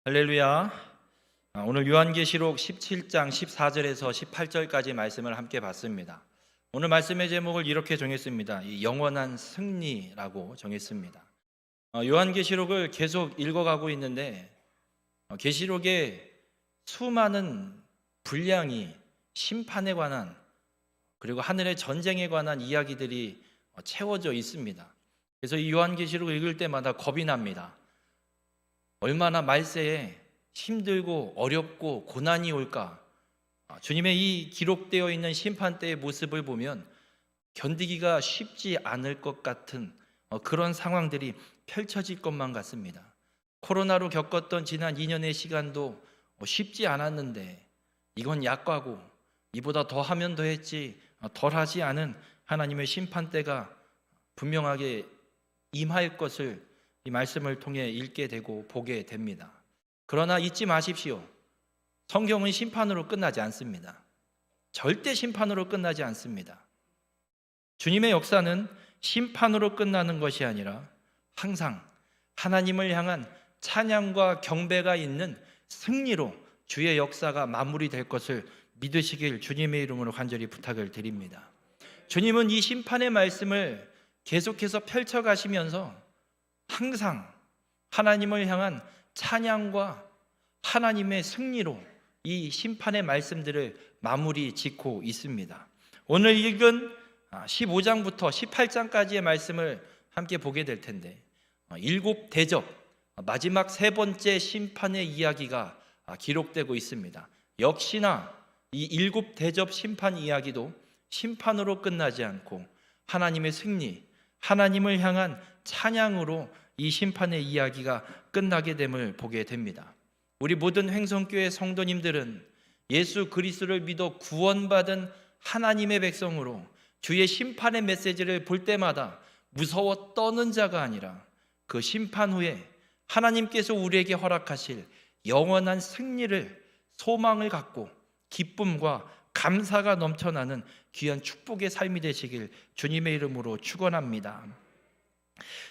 할렐루야. 오늘 요한계시록 17장 14절에서 18절까지 말씀을 함께 봤습니다. 오늘 말씀의 제목을 이렇게 정했습니다. 이 영원한 승리라고 정했습니다. 요한계시록을 계속 읽어가고 있는데 계시록에 수많은 분량이 심판에 관한 그리고 하늘의 전쟁에 관한 이야기들이 채워져 있습니다. 그래서 이 요한계시록을 읽을 때마다 겁이 납니다. 얼마나 말세에 힘들고 어렵고 고난이 올까. 주님의 이 기록되어 있는 심판대의 모습을 보면 견디기가 쉽지 않을 것 같은 그런 상황들이 펼쳐질 것만 같습니다. 코로나로 겪었던 지난 2년의 시간도 쉽지 않았는데 이건 약과고 이보다 더 하면 더 했지 덜하지 않은 하나님의 심판대가 분명하게 임할 것을 이 말씀을 통해 읽게 되고 보게 됩니다. 그러나 잊지 마십시오. 성경은 심판으로 끝나지 않습니다. 절대 심판으로 끝나지 않습니다. 주님의 역사는 심판으로 끝나는 것이 아니라 항상 하나님을 향한 찬양과 경배가 있는 승리로 주의 역사가 마무리될 것을 믿으시길 주님의 이름으로 간절히 부탁을 드립니다. 주님은 이 심판의 말씀을 계속해서 펼쳐가시면서 항상 하나님을 향한 찬양과 하나님의 승리로 이 심판의 말씀들을 마무리 짓고 있습니다. 오늘 읽은 15장부터 18장까지의 말씀을 함께 보게 될 텐데 일곱 대접, 마지막 세 번째 심판의 이야기가 기록되고 있습니다. 역시나 이 일곱 대접 심판 이야기도 심판으로 끝나지 않고 하나님의 승리, 하나님을 향한 찬양으로 이 심판의 이야기가 끝나게 됨을 보게 됩니다. 우리 모든 횡성교회 성도님들은 예수 그리스도를 믿어 구원받은 하나님의 백성으로 주의 심판의 메시지를 볼 때마다 무서워 떠는 자가 아니라 그 심판 후에 하나님께서 우리에게 허락하실 영원한 승리를 소망을 갖고 기쁨과 감사가 넘쳐나는 귀한 축복의 삶이 되시길 주님의 이름으로 축원합니다.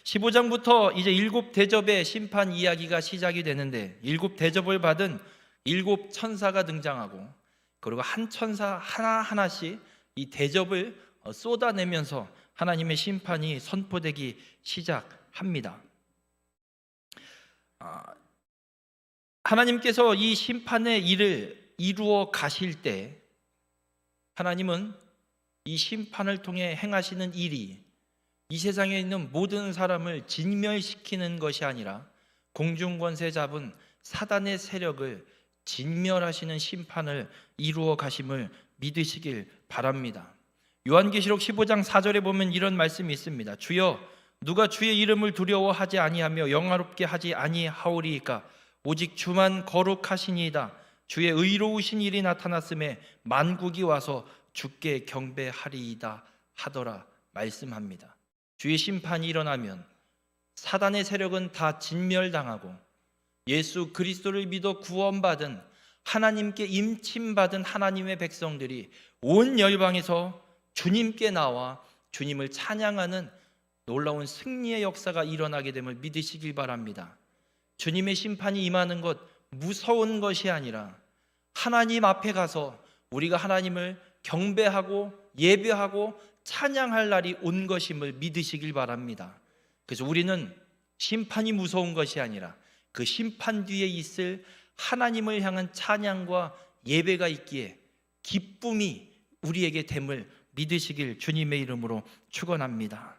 15장부터 이제 일곱 대접의 심판 이야기가 시작이 되는데 일곱 대접을 받은 일곱 천사가 등장하고 그리고 한 천사 하나하나씩 이 대접을 쏟아내면서 하나님의 심판이 선포되기 시작합니다. 하나님께서 이 심판의 일을 이루어 가실 때 하나님은 이 심판을 통해 행하시는 일이 이 세상에 있는 모든 사람을 진멸시키는 것이 아니라 공중권세 잡은 사단의 세력을 진멸하시는 심판을 이루어 가심을 믿으시길 바랍니다. 요한계시록 15장 4절에 보면 이런 말씀이 있습니다. 주여 누가 주의 이름을 두려워하지 아니하며 영화롭게 하지 아니하오리이까 오직 주만 거룩하시니이다. 주의 의로우신 일이 나타났음에 만국이 와서 주께 경배하리이다 하더라 말씀합니다. 주의 심판이 일어나면 사단의 세력은 다 진멸당하고 예수 그리스도를 믿어 구원받은 하나님께 임침받은 하나님의 백성들이 온 열방에서 주님께 나와 주님을 찬양하는 놀라운 승리의 역사가 일어나게 됨을 믿으시길 바랍니다. 주님의 심판이 임하는 것 무서운 것이 아니라 하나님 앞에 가서 우리가 하나님을 경배하고 예배하고 찬양할 날이 온 것임을 믿으시길 바랍니다. 그래서 우리는 심판이 무서운 것이 아니라 그 심판 뒤에 있을 하나님을 향한 찬양과 예배가 있기에 기쁨이 우리에게 됨을 믿으시길 주님의 이름으로 축원합니다.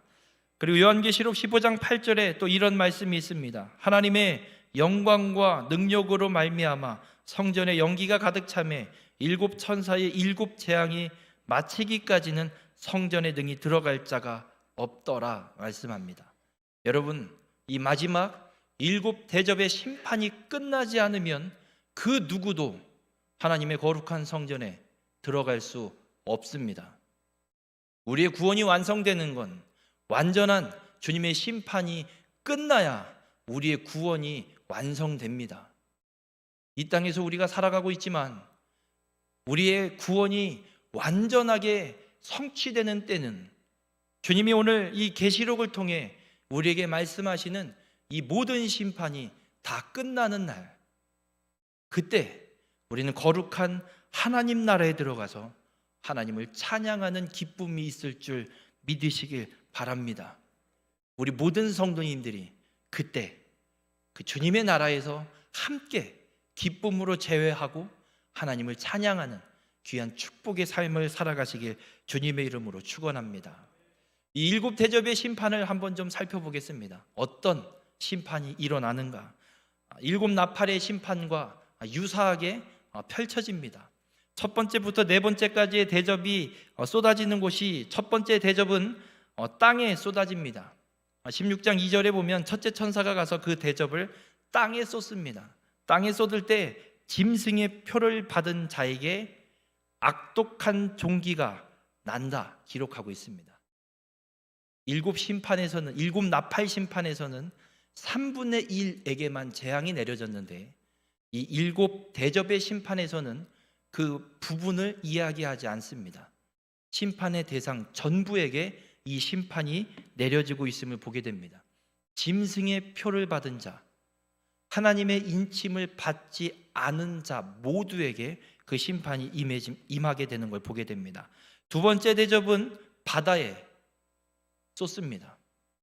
그리고 요한계시록 15장 8절에 또 이런 말씀이 있습니다. 하나님의 영광과 능력으로 말미암아 성전에 연기가 가득 차매 일곱 천사의 일곱 재앙이 마치기까지는 성전에 등이 들어갈 자가 없더라 말씀합니다. 여러분, 이 마지막 일곱 대접의 심판이 끝나지 않으면 그 누구도 하나님의 거룩한 성전에 들어갈 수 없습니다. 우리의 구원이 완성되는 건 완전한 주님의 심판이 끝나야 우리의 구원이 완성됩니다. 이 땅에서 우리가 살아가고 있지만 우리의 구원이 완전하게 성취되는 때는 주님이 오늘 이 계시록을 통해 우리에게 말씀하시는 이 모든 심판이 다 끝나는 날, 그때 우리는 거룩한 하나님 나라에 들어가서 하나님을 찬양하는 기쁨이 있을 줄 믿으시길 바랍니다. 우리 모든 성도님들이 그때 그 주님의 나라에서 함께 기쁨으로 제외하고 하나님을 찬양하는 귀한 축복의 삶을 살아가시길 주님의 이름으로 축원합니다. 이 일곱 대접의 심판을 한번 좀 살펴보겠습니다. 어떤 심판이 일어나는가? 일곱 나팔의 심판과 유사하게 펼쳐집니다. 첫 번째부터 네 번째까지의 대접이 쏟아지는 곳이, 첫 번째 대접은 땅에 쏟아집니다. 16장 2절에 보면 첫째 천사가 가서 그 대접을 땅에 쏟습니다. 땅에 쏟을 때 짐승의 표를 받은 자에게 악독한 종기가 난다 기록하고 있습니다. 일곱 나팔 심판에서는 3분의 1에게만 재앙이 내려졌는데 이 일곱 대접의 심판에서는 그 부분을 이야기하지 않습니다. 심판의 대상 전부에게 이 심판이 내려지고 있음을 보게 됩니다. 짐승의 표를 받은 자, 하나님의 인침을 받지 않은 자 모두에게 그 심판이 임하게 되는 걸 보게 됩니다. 두 번째 대접은 바다에 쏟습니다.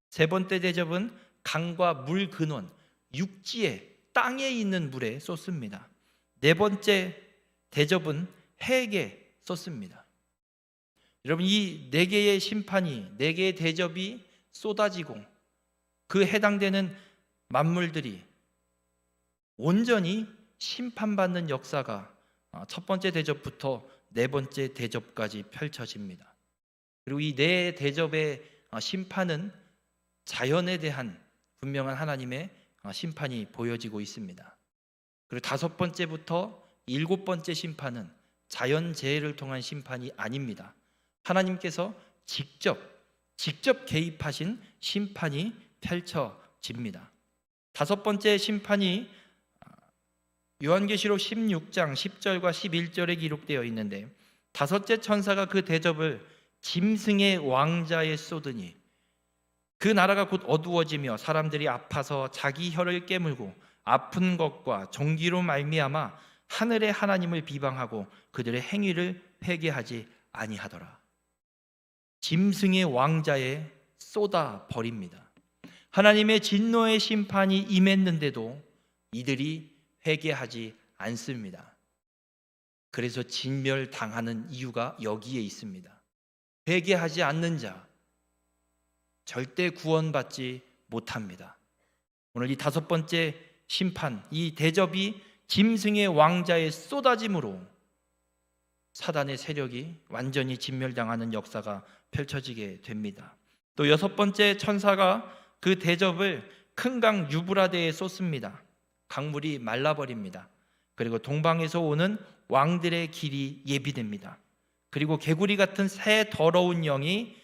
세 번째 대접은 강과 물 근원, 육지에, 땅에 있는 물에 쏟습니다. 네 번째 대접은 해에게 쏟습니다. 여러분, 이 네 개의 심판이, 네 개의 대접이 쏟아지고 그 해당되는 만물들이 온전히 심판받는 역사가 첫 번째 대접부터 네 번째 대접까지 펼쳐집니다. 그리고 이 네 대접의 심판은 자연에 대한 분명한 하나님의 심판이 보여지고 있습니다. 그리고 다섯 번째부터 일곱 번째 심판은 자연재해를 통한 심판이 아닙니다. 하나님께서 직접 개입하신 심판이 펼쳐집니다. 다섯 번째 심판이 요한계시록 16장 10절과 11절에 기록되어 있는데, 다섯째 천사가 그 대접을 짐승의 왕자에 쏟으니 그 나라가 곧 어두워지며 사람들이 아파서 자기 혀를 깨물고 아픈 것과 종기로 말미암아 하늘의 하나님을 비방하고 그들의 행위를 회개하지 아니하더라. 짐승의 왕자에 쏟아 버립니다. 하나님의 진노의 심판이 임했는데도 이들이 회개하지 않습니다. 그래서 진멸당하는 이유가 여기에 있습니다. 회개하지 않는 자 절대 구원받지 못합니다. 오늘 이 다섯 번째 심판, 이 대접이 짐승의 왕자에 쏟아짐으로 사단의 세력이 완전히 진멸당하는 역사가 펼쳐지게 됩니다. 또 여섯 번째 천사가 그 대접을 큰 강 유브라데에 쏟습니다. 강물이 말라버립니다. 그리고 동방에서 오는 왕들의 길이 예비됩니다. 그리고 개구리 같은 새 더러운 영이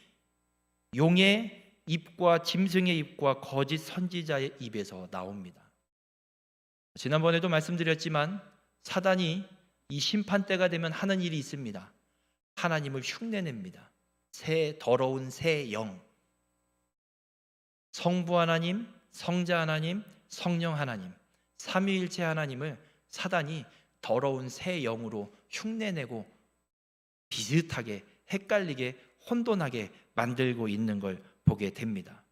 용의 입과 짐승의 입과 거짓 선지자의 입에서 나옵니다. 지난번에도 말씀드렸지만 사단이 이 심판 때가 되면 하는 일이 있습니다. 하나님을 흉내냅니다. 새 더러운 새 영, 성부 하나님, 성자 하나님, 성령 하나님, 삼위일체 하나님을 사단이 더러운 새 영으로 흉내내고 비슷하게 헷갈리게 혼돈하게 만들고 있는 걸 보게 됩니다.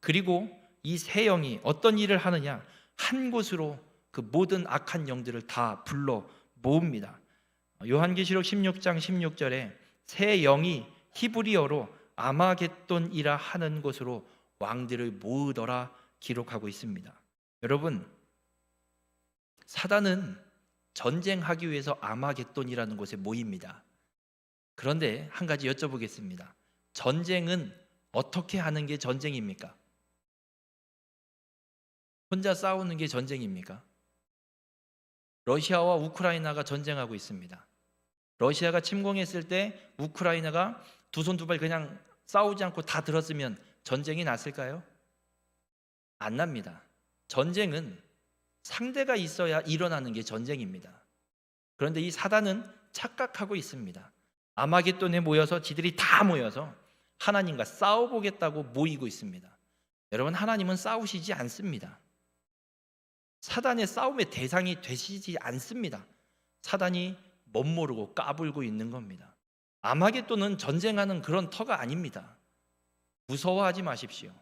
그리고 이 새 영이 어떤 일을 하느냐, 한 곳으로 그 모든 악한 영들을 다 불러 모읍니다. 요한계시록 16장 16절에 새 영이 히브리어로 아마겟돈이라 하는 곳으로 왕들을 모으더라 기록하고 있습니다. 여러분, 사단은 전쟁하기 위해서 아마겟돈이라는 곳에 모입니다. 그런데 한 가지 여쭤보겠습니다. 전쟁은 어떻게 하는 게 전쟁입니까? 혼자 싸우는 게 전쟁입니까? 러시아와 우크라이나가 전쟁하고 있습니다. 러시아가 침공했을 때 우크라이나가 두 손 두 발 그냥 싸우지 않고 다 들었으면 전쟁이 났을까요? 안 납니다. 전쟁은 상대가 있어야 일어나는 게 전쟁입니다. 그런데 이 사단은 착각하고 있습니다. 아마겟돈에 모여서 지들이 다 모여서 하나님과 싸워보겠다고 모이고 있습니다. 여러분, 하나님은 싸우시지 않습니다. 사단의 싸움의 대상이 되시지 않습니다. 사단이 멋모르고 까불고 있는 겁니다. 아마겟돈은 전쟁하는 그런 터가 아닙니다. 무서워하지 마십시오.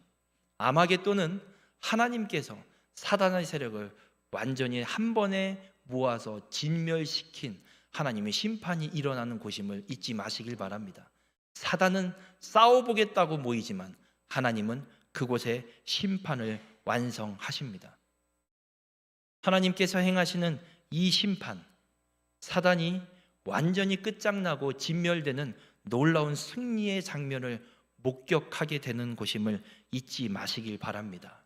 아마겟돈은 하나님께서 사단의 세력을 완전히 한 번에 모아서 진멸시킨 하나님의 심판이 일어나는 곳임을 잊지 마시길 바랍니다. 사단은 싸워보겠다고 모이지만 하나님은 그곳에 심판을 완성하십니다. 하나님께서 행하시는 이 심판, 사단이 완전히 끝장나고 진멸되는 놀라운 승리의 장면을 목격하게 되는 곳임을 잊지 마시길 바랍니다.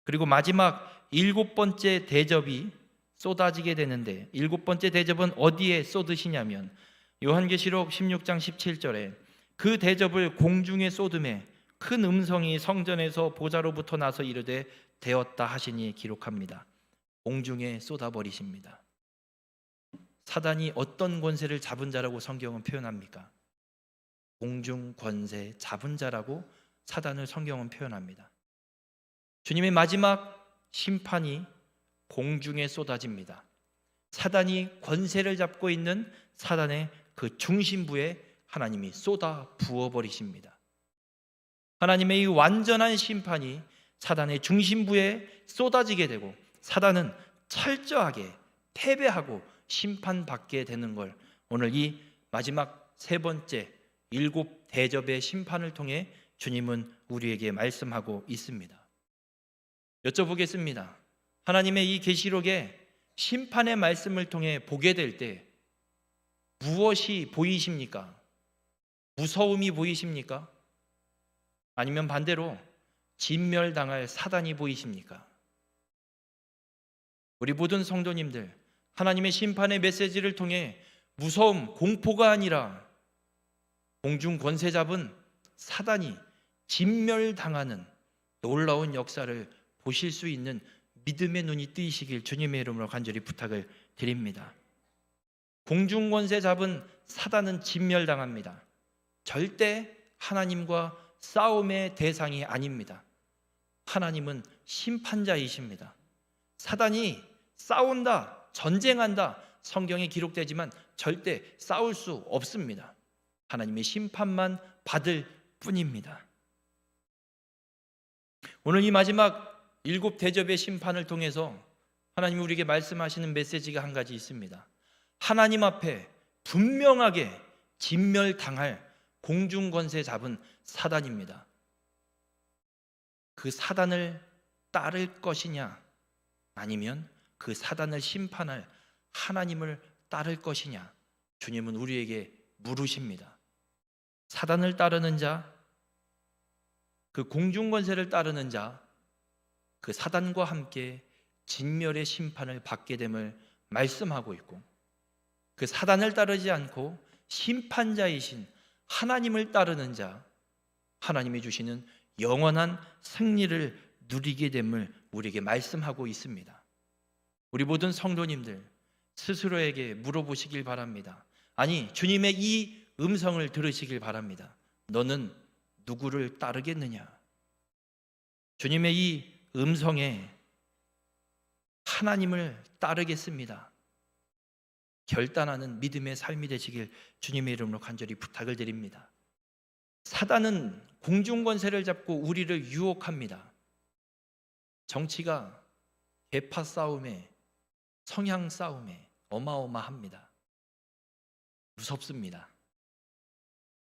그리고 마지막 7번째 대접이 쏟아지게 되는데, 7번째 대접은 어디에 쏟으시냐면 요한계시록 16장 17절에 그 대접을 공중에 쏟음에 큰 음성이 성전에서 보좌로부터 나서 이르되 되었다 하시니 기록합니다. 공중에 쏟아버리십니다. 사단이 어떤 권세를 잡은 자라고 성경은 표현합니까? 공중 권세 잡은 자라고 사단을 성경은 표현합니다. 주님의 마지막 심판이 공중에 쏟아집니다. 사단이 권세를 잡고 있는 사단의 그 중심부에 하나님이 쏟아 부어버리십니다. 하나님의 이 완전한 심판이 사단의 중심부에 쏟아지게 되고 사단은 철저하게 패배하고 심판받게 되는 걸 오늘 이 마지막 세 번째 7대접의 심판을 통해 주님은 우리에게 말씀하고 있습니다. 여쭤보겠습니다. 하나님의 이 계시록에 심판의 말씀을 통해 보게 될 때 무엇이 보이십니까? 무서움이 보이십니까? 아니면 반대로 진멸당할 사단이 보이십니까? 우리 모든 성도님들, 하나님의 심판의 메시지를 통해 무서움, 공포가 아니라 공중 권세 잡은 사단이 진멸당하는 놀라운 역사를 보실 수 있는 믿음의 눈이 뜨이시길 주님의 이름으로 간절히 부탁을 드립니다. 공중 권세 잡은 사단은 진멸당합니다. 절대 하나님과 싸움의 대상이 아닙니다. 하나님은 심판자이십니다. 사단이 싸운다, 전쟁한다 성경에 기록되지만 절대 싸울 수 없습니다. 하나님의 심판만 받을 뿐입니다. 오늘 이 마지막 7대접의 심판을 통해서 하나님이 우리에게 말씀하시는 메시지가 한 가지 있습니다. 하나님 앞에 분명하게 진멸당할 공중권세 잡은 사단입니다. 그 사단을 따를 것이냐 아니면 그 사단을 심판할 하나님을 따를 것이냐, 주님은 우리에게 물으십니다. 사단을 따르는 자, 그 공중권세를 따르는 자, 그 사단과 함께 진멸의 심판을 받게 됨을 말씀하고 있고, 그 사단을 따르지 않고 심판자이신 하나님을 따르는 자, 하나님이 주시는 영원한 승리를 누리게 됨을 우리에게 말씀하고 있습니다. 우리 모든 성도님들 스스로에게 물어보시길 바랍니다. 아니, 주님의 이 음성을 들으시길 바랍니다. 너는 누구를 따르겠느냐? 주님의 이 음성에 하나님을 따르겠습니다. 결단하는 믿음의 삶이 되시길 주님의 이름으로 간절히 부탁을 드립니다. 사단은 공중권세를 잡고 우리를 유혹합니다. 정치가 계파 싸움에, 성향 싸움에 어마어마합니다. 무섭습니다.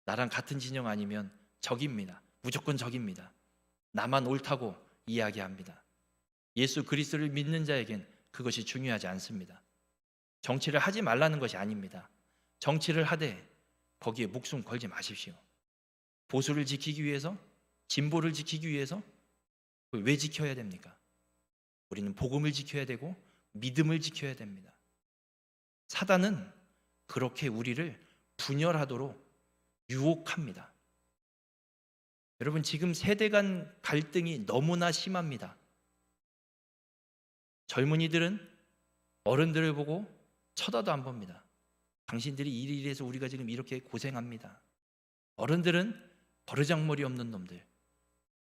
나랑 같은 진영 아니면 적입니다. 무조건 적입니다. 나만 옳다고 이야기합니다. 예수 그리스도를 믿는 자에겐 그것이 중요하지 않습니다. 정치를 하지 말라는 것이 아닙니다. 정치를 하되 거기에 목숨 걸지 마십시오. 보수를 지키기 위해서, 진보를 지키기 위해서 왜 지켜야 됩니까? 우리는 복음을 지켜야 되고 믿음을 지켜야 됩니다. 사단은 그렇게 우리를 분열하도록 유혹합니다. 여러분, 지금 세대 간 갈등이 너무나 심합니다. 젊은이들은 어른들을 보고 쳐다도 안 봅니다. 당신들이 이래서 우리가 지금 이렇게 고생합니다. 어른들은 버르장머리 없는 놈들,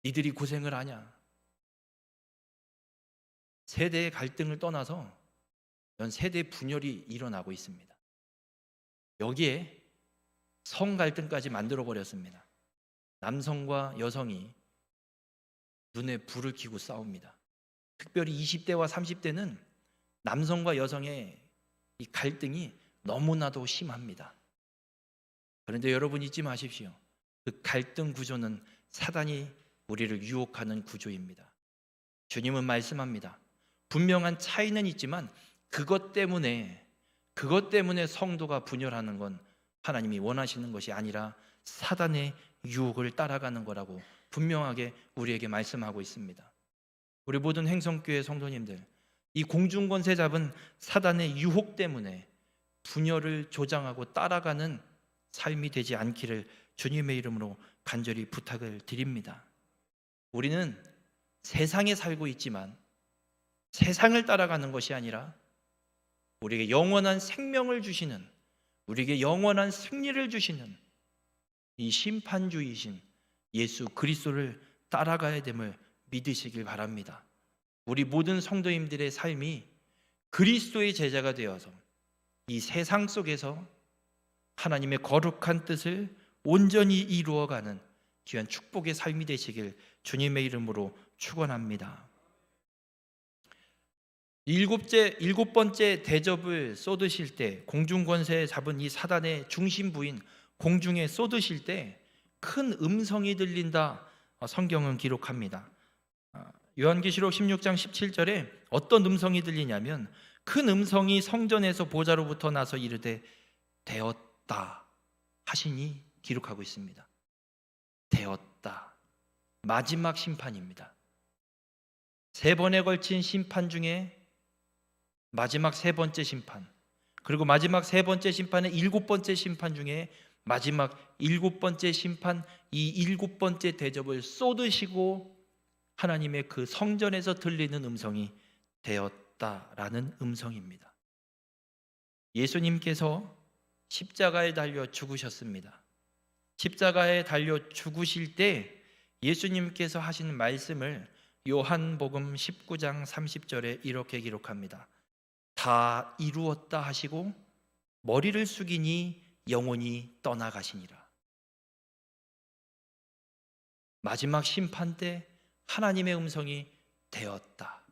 니들이 고생을 하냐? 세대의 갈등을 떠나서 이런 세대 분열이 일어나고 있습니다. 여기에 성 갈등까지 만들어 버렸습니다. 남성과 여성이 눈에 불을 켜고 싸웁니다. 특별히 20대와 30대는 남성과 여성의 이 갈등이 너무나도 심합니다. 그런데 여러분 잊지 마십시오. 그 갈등 구조는 사단이 우리를 유혹하는 구조입니다. 주님은 말씀합니다. 분명한 차이는 있지만 그것 때문에 성도가 분열하는 건 하나님이 원하시는 것이 아니라 사단의 유혹을 따라가는 거라고 분명하게 우리에게 말씀하고 있습니다. 우리 모든 행성교회 성도님들, 이 공중권세 잡은 사단의 유혹 때문에 분열을 조장하고 따라가는 삶이 되지 않기를 주님의 이름으로 간절히 부탁을 드립니다. 우리는 세상에 살고 있지만 세상을 따라가는 것이 아니라 우리에게 영원한 생명을 주시는, 우리에게 영원한 승리를 주시는 이 심판주이신 예수 그리스도를 따라가야 됨을 믿으시길 바랍니다. 우리 모든 성도님들의 삶이 그리스도의 제자가 되어서 이 세상 속에서 하나님의 거룩한 뜻을 온전히 이루어가는 귀한 축복의 삶이 되시길 주님의 이름으로 축원합니다. 일곱 번째 대접을 쏟으실 때, 공중권세 잡은 이 사단의 중심부인 공중에 쏟으실 때 큰 음성이 들린다, 성경은 기록합니다. 요한계시록 16장 17절에 어떤 음성이 들리냐면 큰 음성이 성전에서 보좌로부터 나서 이르되 되었다 하시니 기록하고 있습니다. 되었다. 마지막 심판입니다. 3번에 걸친 심판 중에 마지막 3번째 심판, 그리고 마지막 3번째 심판의 7번째 심판 중에 마지막 7번째 심판, 이 7번째 대접을 쏟으시고 하나님의 그 성전에서 들리는 음성이 되었다라는 음성입니다. 예수님께서 십자가에 달려 죽으셨습니다. 십자가에 달려 죽으실 때 예수님께서 하신 말씀을 요한복음 19장 30절에 이렇게 기록합니다. 다 이루었다 하시고 머리를 숙이니 영혼이 떠나가시니라. 마지막 심판 때 하나님의 음성이 되었다.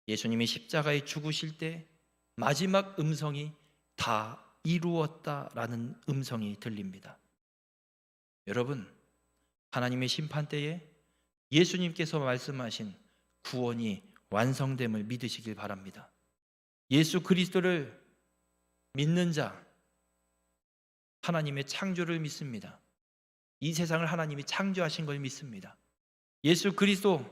예수님이 십자가에 죽으실 때 마지막 음성이 다 이루었다라는 음성이 들립니다. 여러분, 하나님의 심판 때에 예수님께서 말씀하신 구원이 완성됨을 믿으시길 바랍니다. 예수 그리스도를 믿는 자, 하나님의 창조를 믿습니다. 이 세상을 하나님이 창조하신 걸 믿습니다. 예수 그리스도,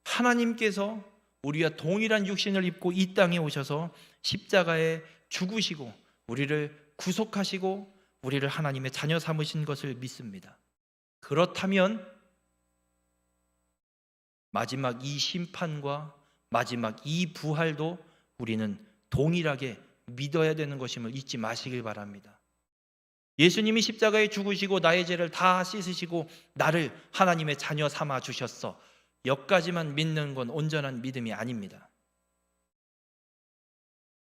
하나님께서 우리와 동일한 육신을 입고 이 땅에 오셔서 십자가에 죽으시고 우리를 구속하시고 우리를 하나님의 자녀 삼으신 것을 믿습니다. 그렇다면 마지막 이 심판과 마지막 이 부활도 우리는 동일하게 믿어야 되는 것임을 잊지 마시길 바랍니다. 예수님이 십자가에 죽으시고 나의 죄를 다 씻으시고 나를 하나님의 자녀 삼아 주셨어. 여기까지만 믿는 건 온전한 믿음이 아닙니다.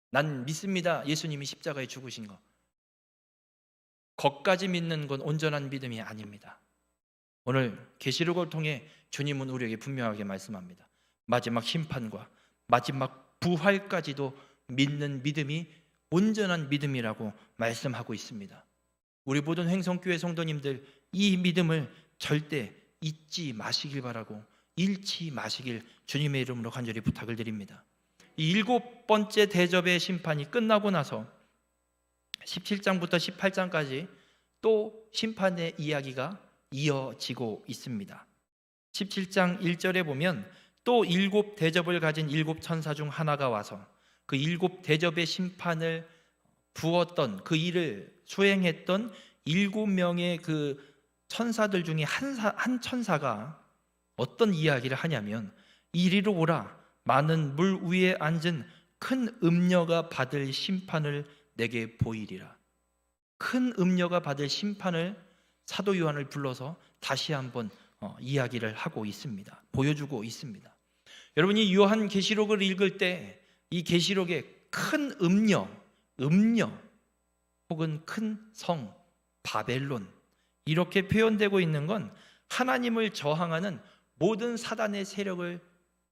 난 믿습니다. 예수님이 십자가에 죽으신 거. 거기까지 믿는 건 온전한 믿음이 아닙니다. 오늘 계시록을 통해 주님은 우리에게 분명하게 말씀합니다. 마지막 심판과 마지막 부활까지도 믿는 믿음이 온전한 믿음이라고 말씀하고 있습니다. 우리 모든 행성교회 성도님들, 이 믿음을 절대 잊지 마시길 바라고 잃지 마시길 주님의 이름으로 간절히 부탁을 드립니다. 이 7번째 대접의 심판이 끝나고 나서 17장부터 18장까지 또 심판의 이야기가 이어지고 있습니다. 17장 1절에 보면 또 7 대접을 가진 7 천사 중 하나가 와서 그 7 대접의 심판을 부었던, 그 일을 수행했던 7명의 그 천사들 중에 한 천사가 어떤 이야기를 하냐면 이리로 오라, 많은 물 위에 앉은 큰 음녀가 받을 심판을 내게 보이리라. 큰 음녀가 받을 심판을 사도 요한을 불러서 다시 한번 이야기를 하고 있습니다. 보여주고 있습니다. 여러분이 요한계시록을 읽을 때 이 계시록에 큰 음녀 혹은 큰 성 바벨론 이렇게 표현되고 있는 건 하나님을 저항하는 모든 사단의 세력을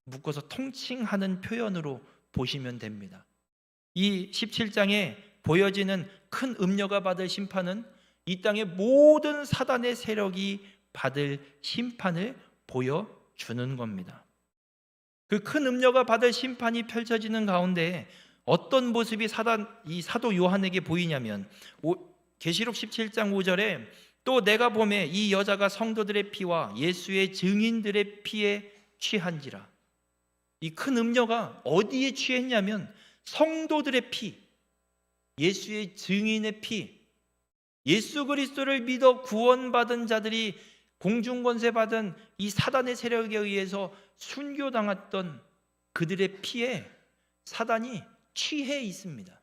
묶어서 통칭하는 표현으로 보시면 됩니다. 이 17장에 보여지는 큰 음녀가 받을 심판은 이 땅의 모든 사단의 세력이 받을 심판을 보여주는 겁니다. 그 큰 음녀가 받을 심판이 펼쳐지는 가운데 어떤 모습이 이 사도 요한에게 보이냐면 계시록 17장 5절에 또 내가 보매 이 여자가 성도들의 피와 예수의 증인들의 피에 취한지라. 이 큰 음녀가 어디에 취했냐면 성도들의 피, 예수의 증인의 피, 예수 그리스도를 믿어 구원받은 자들이 공중권세 받은 이 사단의 세력에 의해서 순교당했던 그들의 피에 사단이 취해 있습니다.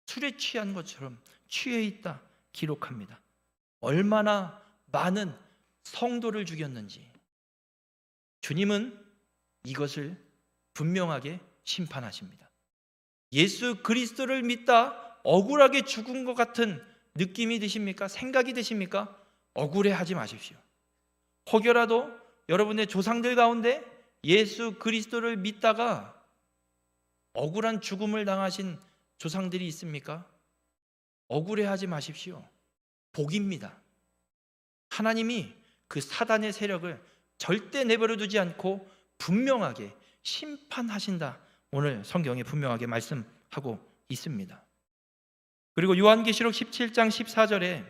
술에 취한 것처럼 취해 있다 기록합니다. 얼마나 많은 성도를 죽였는지 주님은 이것을 분명하게 심판하십니다. 예수 그리스도를 믿다 억울하게 죽은 것 같은 느낌이 드십니까? 생각이 드십니까? 억울해하지 마십시오. 혹여라도 여러분의 조상들 가운데 예수 그리스도를 믿다가 억울한 죽음을 당하신 조상들이 있습니까? 억울해하지 마십시오. 복입니다. 하나님이 그 사단의 세력을 절대 내버려 두지 않고 분명하게 심판하신다. 오늘 성경에 분명하게 말씀하고 있습니다. 그리고 요한계시록 17장 14절에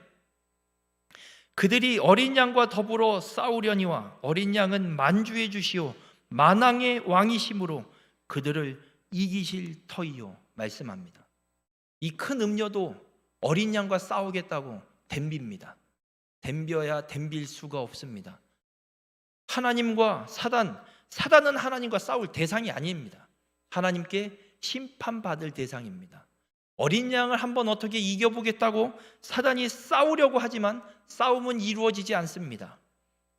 그들이 어린 양과 더불어 싸우려니와 어린 양은 만주해 주시오 만왕의 왕이심으로 그들을 이기실 터이요 말씀합니다. 이 큰 음녀도 어린 양과 싸우겠다고 덤빕니다. 덤벼야 덤빌 수가 없습니다. 하나님과 사단은 하나님과 싸울 대상이 아닙니다. 하나님께 심판받을 대상입니다. 어린 양을 한번 어떻게 이겨보겠다고 사단이 싸우려고 하지만 싸움은 이루어지지 않습니다.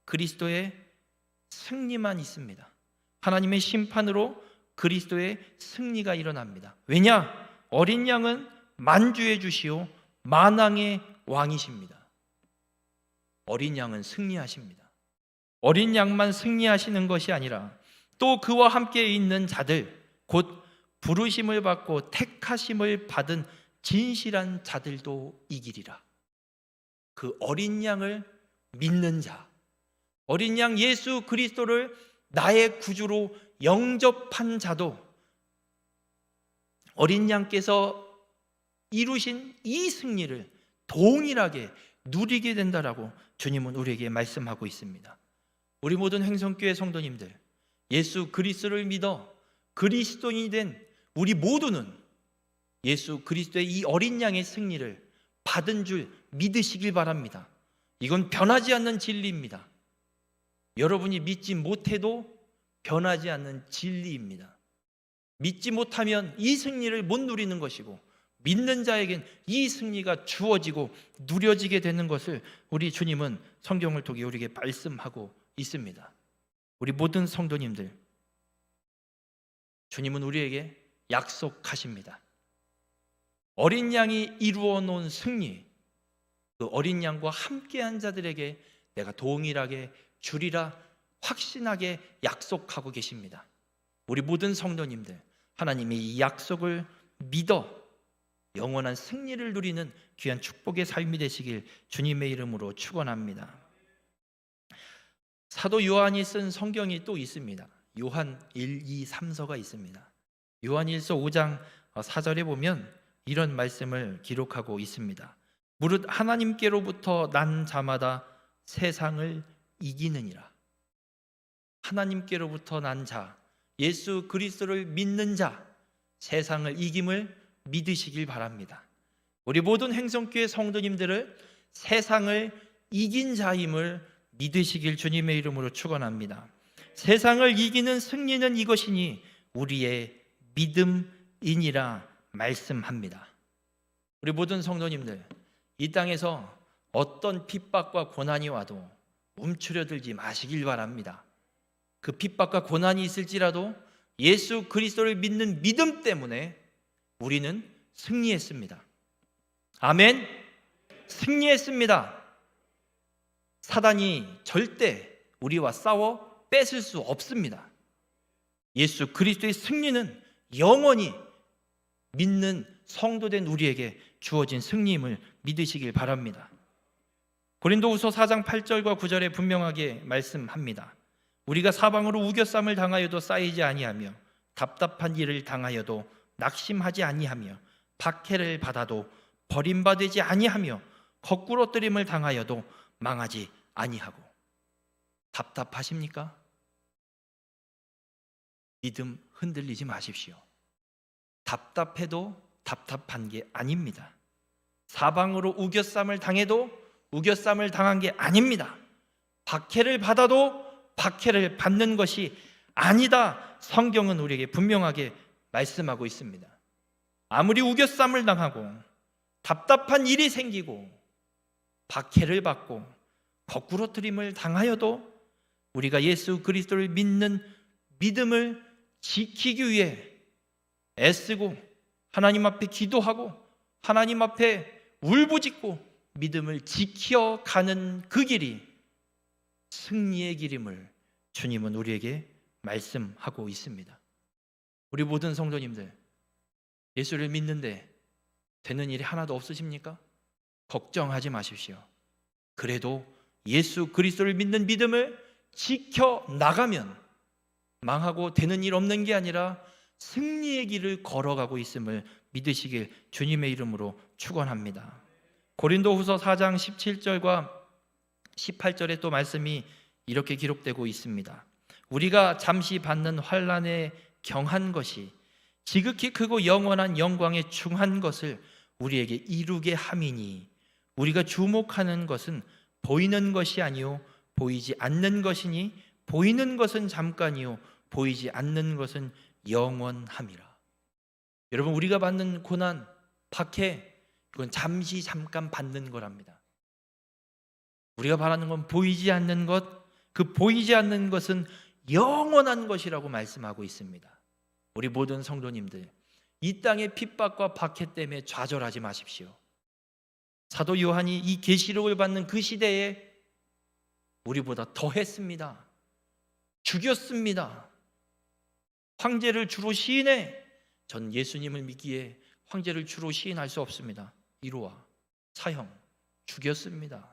그리스도의 승리만 있습니다. 하나님의 심판으로 그리스도의 승리가 일어납니다. 왜냐? 어린 양은 만주해 주시오 만왕의 왕이십니다. 어린 양은 승리하십니다. 어린 양만 승리하시는 것이 아니라 또 그와 함께 있는 자들 곧 부르심을 받고 택하심을 받은 진실한 자들도 이기리라. 그 어린 양을 믿는 자, 어린 양 예수 그리스도를 나의 구주로 영접한 자도 어린 양께서 이루신 이 승리를 동일하게 누리게 된다라고 주님은 우리에게 말씀하고 있습니다. 우리 모든 행성교회 성도님들, 예수 그리스도를 믿어 그리스도인이 된 우리 모두는 예수 그리스도의 이 어린 양의 승리를 받은 줄 믿으시길 바랍니다. 이건 변하지 않는 진리입니다. 여러분이 믿지 못해도 변하지 않는 진리입니다. 믿지 못하면 이 승리를 못 누리는 것이고 믿는 자에겐 이 승리가 주어지고 누려지게 되는 것을 우리 주님은 성경을 통해 우리에게 말씀하고 있습니다. 우리 모든 성도님들, 주님은 우리에게 약속하십니다. 어린 양이 이루어 놓은 승리, 그 어린 양과 함께한 자들에게 내가 동일하게 주리라 확신하게 약속하고 계십니다. 우리 모든 성도님들, 하나님의 이 약속을 믿어 영원한 승리를 누리는 귀한 축복의 삶이 되시길 주님의 이름으로 축원합니다. 사도 요한이 쓴 성경이 또 있습니다. 요한 1, 2, 3서가 있습니다. 요한 1서 5장 4절에 보면 이런 말씀을 기록하고 있습니다. 무릇 하나님께로부터 난 자마다 세상을 이기느니라. 하나님께로부터 난 자, 예수 그리스도를 믿는 자, 세상을 이김을 믿으시길 바랍니다. 우리 모든 행성교회 성도님들을 세상을 이긴 자임을 믿으시길 주님의 이름으로 축원합니다. 세상을 이기는 승리는 이것이니 우리의 믿음이니라 말씀합니다. 우리 모든 성도님들, 이 땅에서 어떤 핍박과 고난이 와도 움츠려들지 마시길 바랍니다. 그 핍박과 고난이 있을지라도 예수 그리스도를 믿는 믿음 때문에 우리는 승리했습니다. 아멘. 승리했습니다. 사단이 절대 우리와 싸워 뺏을 수 없습니다. 예수 그리스도의 승리는 영원히 믿는 성도된 우리에게 주어진 승리임을 믿으시길 바랍니다. 고린도후서 4장 8절과 9절에 분명하게 말씀합니다. 우리가 사방으로 우겨쌈을 당하여도 쌓이지 아니하며 답답한 일을 당하여도 낙심하지 아니하며 박해를 받아도 버림받지 아니하며 거꾸로 뜨림을 당하여도 망하지 아니하고. 답답하십니까? 믿음 흔들리지 마십시오. 답답해도 답답한 게 아닙니다. 사방으로 우겨쌈을 당해도 우겨쌈을 당한 게 아닙니다. 박해를 받아도 박해를 받는 것이 아니다. 성경은 우리에게 분명하게 말씀하고 있습니다. 아무리 우겨쌈을 당하고 답답한 일이 생기고 박해를 받고 거꾸로 뜨림을 당하여도 우리가 예수 그리스도를 믿는 믿음을 지키기 위해 애쓰고 하나님 앞에 기도하고 하나님 앞에 울부짖고 믿음을 지켜가는 그 길이 승리의 길임을 주님은 우리에게 말씀하고 있습니다. 우리 모든 성도님들, 예수를 믿는데 되는 일이 하나도 없으십니까? 걱정하지 마십시오. 그래도 예수 그리스도를 믿는 믿음을 지켜나가면 망하고 되는 일 없는 게 아니라 승리의 길을 걸어가고 있음을 믿으시길 주님의 이름으로 축원합니다. 고린도후서 4장 17절과 18절에 또 말씀이 이렇게 기록되고 있습니다. 우리가 잠시 받는 환난에 경한 것이 지극히 크고 영원한 영광에 중한 것을 우리에게 이루게 함이니 우리가 주목하는 것은 보이는 것이 아니요 보이지 않는 것이니 보이는 것은 잠깐이요 보이지 않는 것은 영원함이라. 여러분, 우리가 받는 고난, 박해, 이건 잠깐 받는 거랍니다. 우리가 바라는 건 보이지 않는 것, 그 보이지 않는 것은 영원한 것이라고 말씀하고 있습니다. 우리 모든 성도님들, 이 땅의 핍박과 박해 때문에 좌절하지 마십시오. 사도 요한이 이 계시록을 받는 그 시대에 우리보다 더 했습니다. 죽였습니다. 황제를 주로 시인해. 전 예수님을 믿기에 황제를 주로 시인할 수 없습니다. 이로와 사형 죽였습니다.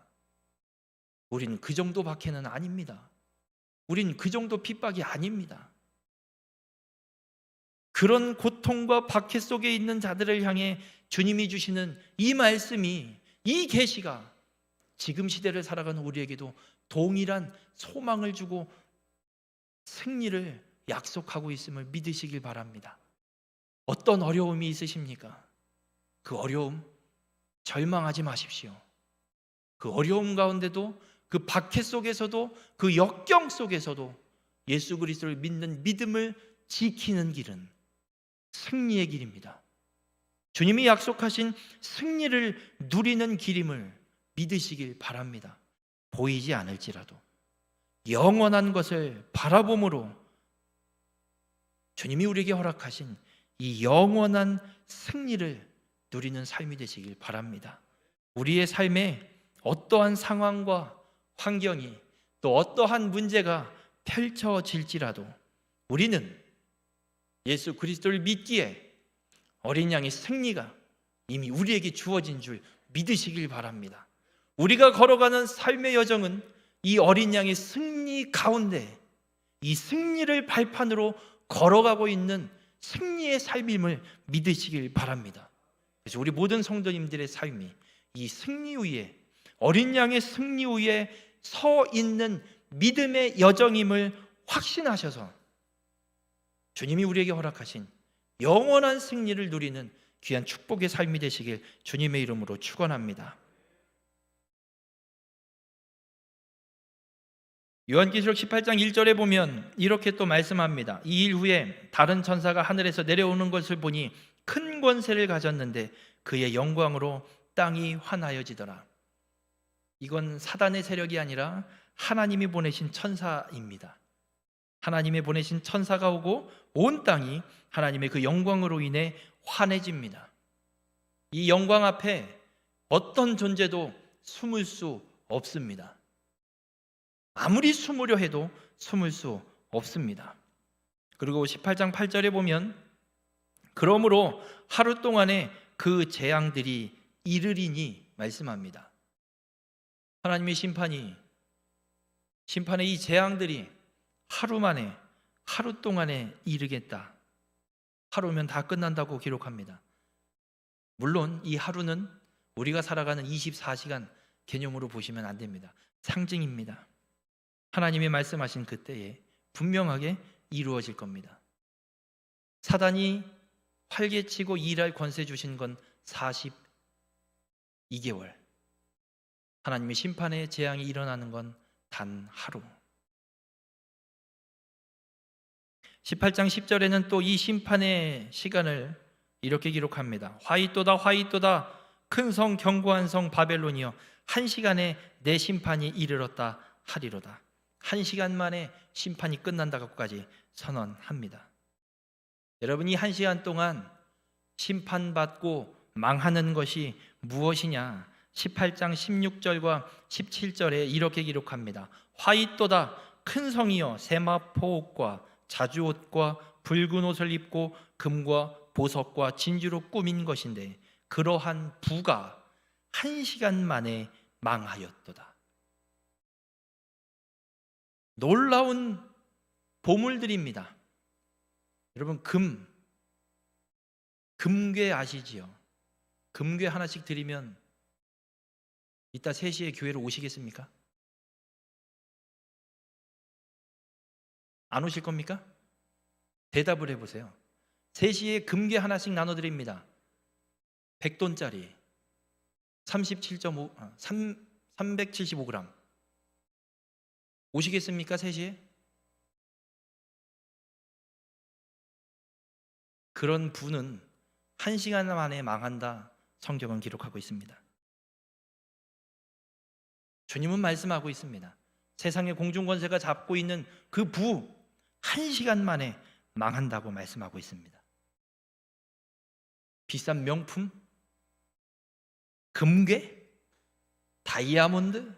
우린 그 정도 박해는 아닙니다. 우린 그 정도 핍박이 아닙니다. 그런 고통과 박해 속에 있는 자들을 향해 주님이 주시는 이 말씀이, 이 계시가 지금 시대를 살아가는 우리에게도 동일한 소망을 주고 승리를 약속하고 있음을 믿으시길 바랍니다. 어떤 어려움이 있으십니까? 그 어려움 절망하지 마십시오. 그 어려움 가운데도, 그 박해 속에서도, 그 역경 속에서도 예수 그리스도를 믿는 믿음을 지키는 길은 승리의 길입니다. 주님이 약속하신 승리를 누리는 길임을 믿으시길 바랍니다. 보이지 않을지라도 영원한 것을 바라봄으로 주님이 우리에게 허락하신 이 영원한 승리를 누리는 삶이 되시길 바랍니다. 우리의 삶에 어떠한 상황과 환경이, 또 어떠한 문제가 펼쳐질지라도 우리는 예수 그리스도를 믿기에 어린 양의 승리가 이미 우리에게 주어진 줄 믿으시길 바랍니다. 우리가 걸어가는 삶의 여정은 이 어린 양의 승리 가운데 이 승리를 발판으로 걸어가고 있는 승리의 삶임을 믿으시길 바랍니다. 그래서 우리 모든 성도님들의 삶이 이 승리 위에, 어린 양의 승리 위에 서 있는 믿음의 여정임을 확신하셔서 주님이 우리에게 허락하신 영원한 승리를 누리는 귀한 축복의 삶이 되시길 주님의 이름으로 축원합니다. 요한계시록 18장 1절에 보면 이렇게 또 말씀합니다. 이 일 후에 다른 천사가 하늘에서 내려오는 것을 보니 큰 권세를 가졌는데 그의 영광으로 땅이 환하여지더라. 이건 사단의 세력이 아니라 하나님이 보내신 천사입니다. 하나님의 보내신 천사가 오고 온 땅이 하나님의 그 영광으로 인해 환해집니다. 이 영광 앞에 어떤 존재도 숨을 수 없습니다. 아무리 숨으려 해도 숨을 수 없습니다. 그리고 18장 8절에 보면 그러므로 하루 동안에 그 재앙들이 이르리니 말씀합니다. 하나님의 심판의 이 재앙들이 하루 동안에 이르겠다. 하루면 다 끝난다고 기록합니다. 물론 이 하루는 우리가 살아가는 24시간 개념으로 보시면 안 됩니다. 상징입니다. 하나님이 말씀하신 그때에 분명하게 이루어질 겁니다. 사단이 활개치고 일할 권세 주신 건 42개월. 하나님의 심판의 재앙이 일어나는 건 단 하루. 18장 10절에는 또 이 심판의 시간을 이렇게 기록합니다. 화이또다 화이또다 큰 성 견고한 성 바벨론이여 한 시간에 내 심판이 이르렀다 하리로다. 한 시간 만에 심판이 끝난다고까지 선언합니다. 여러분, 이 한 시간 동안 심판받고 망하는 것이 무엇이냐? 18장 16절과 17절에 이렇게 기록합니다. 화이또다 큰 성이여 세마포옷과 자주옷과 붉은 옷을 입고 금과 보석과 진주로 꾸민 것인데 그러한 부가 한 시간 만에 망하였도다. 놀라운 보물들입니다. 여러분, 금괴 아시지요? 금괴 하나씩 드리면 이따 3시에 교회로 오시겠습니까? 안 오실 겁니까? 대답을 해보세요. 3시에 금괴 하나씩 나눠드립니다. 100돈짜리 375g 오시겠습니까? 3시에? 그런 부는 1시간 만에 망한다 성경은 기록하고 있습니다. 주님은 말씀하고 있습니다. 세상의 공중권세가 잡고 있는 그 부 1시간 만에 망한다고 말씀하고 있습니다. 비싼 명품, 금괴, 다이아몬드,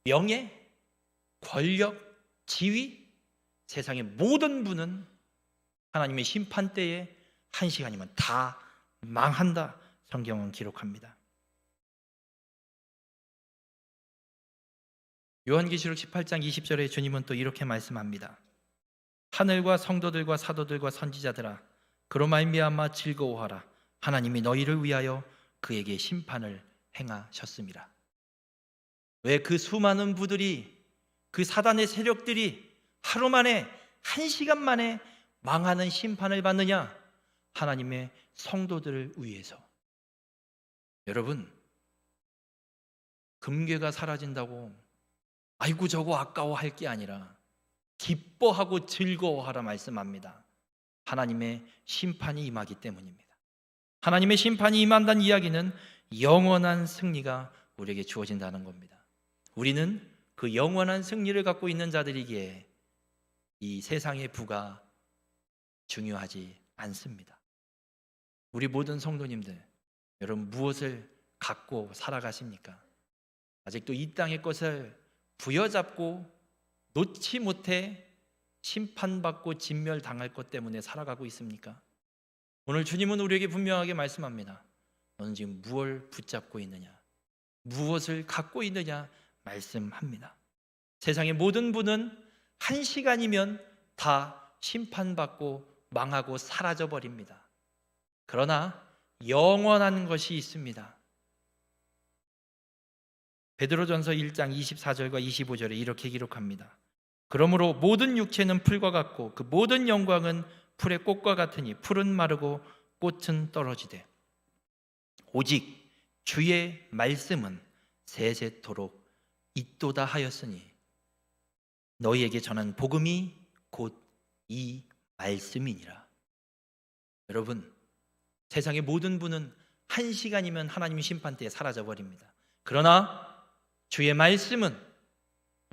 명예, 권력, 지위, 세상의 모든 부는 하나님의 심판 때에 1시간이면 다 망한다 성경은 기록합니다. 요한계시록 18장 20절에 주님은 또 이렇게 말씀합니다. 하늘과 성도들과 사도들과 선지자들아 그로 말미암아 즐거워하라. 하나님이 너희를 위하여 그에게 심판을 행하셨습니다. 왜 그 수많은 부들이, 그 사단의 세력들이 하루 만에 1시간 만에 망하는 심판을 받느냐? 하나님의 성도들을 위해서. 여러분, 금괴가 사라진다고 아이고 저거 아까워할 게 아니라 기뻐하고 즐거워하라 말씀합니다. 하나님의 심판이 임하기 때문입니다. 하나님의 심판이 임한다는 이야기는 영원한 승리가 우리에게 주어진다는 겁니다. 우리는 그 영원한 승리를 갖고 있는 자들이기에 이 세상의 부가 중요하지 않습니다. 우리 모든 성도님들, 여러분 무엇을 갖고 살아가십니까? 아직도 이 땅의 것을 부여잡고 놓지 못해 심판받고 진멸당할 것 때문에 살아가고 있습니까? 오늘 주님은 우리에게 분명하게 말씀합니다. 너는 지금 무엇을 붙잡고 있느냐? 무엇을 갖고 있느냐? 말씀합니다. 세상의 모든 분은 1시간이면 다 심판받고 망하고 사라져버립니다. 그러나 영원한 것이 있습니다. 베드로전서 1장 24절과 25절에 이렇게 기록합니다. 그러므로 모든 육체는 풀과 같고 그 모든 영광은 풀의 꽃과 같으니 풀은 마르고 꽃은 떨어지되 오직 주의 말씀은 세세토록 있도다 하였으니 너희에게 전한 복음이 곧 이 말씀이니라. 여러분, 세상의 모든 분은 1시간이면 하나님의 심판대에 사라져버립니다. 그러나 주의 말씀은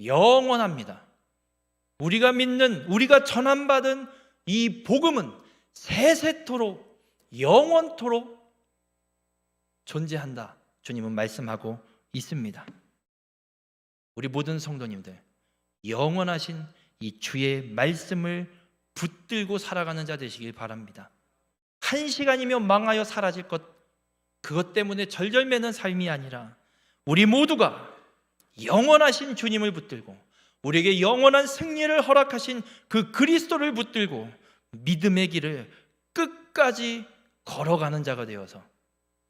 영원합니다. 우리가 믿는, 우리가 전함받은 이 복음은 세세토록 영원토록 존재한다. 주님은 말씀하고 있습니다. 우리 모든 성도님들, 영원하신 이 주의 말씀을 붙들고 살아가는 자 되시길 바랍니다. 한 시간이면 망하여 사라질 것, 그것 때문에 절절매는 삶이 아니라 우리 모두가 영원하신 주님을 붙들고 우리에게 영원한 승리를 허락하신 그 그리스도를 붙들고 믿음의 길을 끝까지 걸어가는 자가 되어서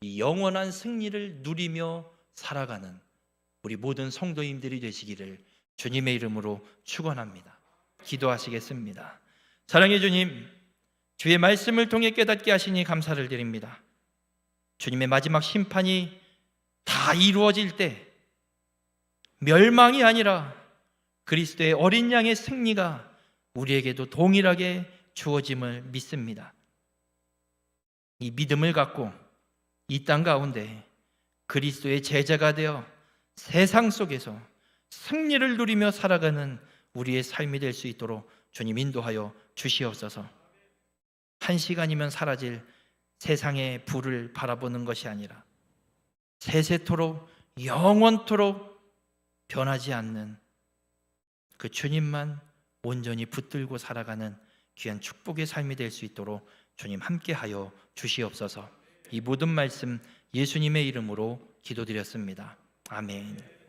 이 영원한 승리를 누리며 살아가는 우리 모든 성도님들이 되시기를 주님의 이름으로 축원합니다. 기도하시겠습니다. 사랑의 주님, 주의 말씀을 통해 깨닫게 하시니 감사를 드립니다. 주님의 마지막 심판이 다 이루어질 때 멸망이 아니라 그리스도의 어린 양의 승리가 우리에게도 동일하게 주어짐을 믿습니다. 이 믿음을 갖고 이 땅 가운데 그리스도의 제자가 되어 세상 속에서 승리를 누리며 살아가는 우리의 삶이 될 수 있도록 주님 인도하여 주시옵소서. 한 시간이면 사라질 세상의 불을 바라보는 것이 아니라 세세토록 영원토록 변하지 않는 그 주님만 온전히 붙들고 살아가는 귀한 축복의 삶이 될 수 있도록 주님 함께하여 주시옵소서. 이 모든 말씀 예수님의 이름으로 기도드렸습니다. 아멘.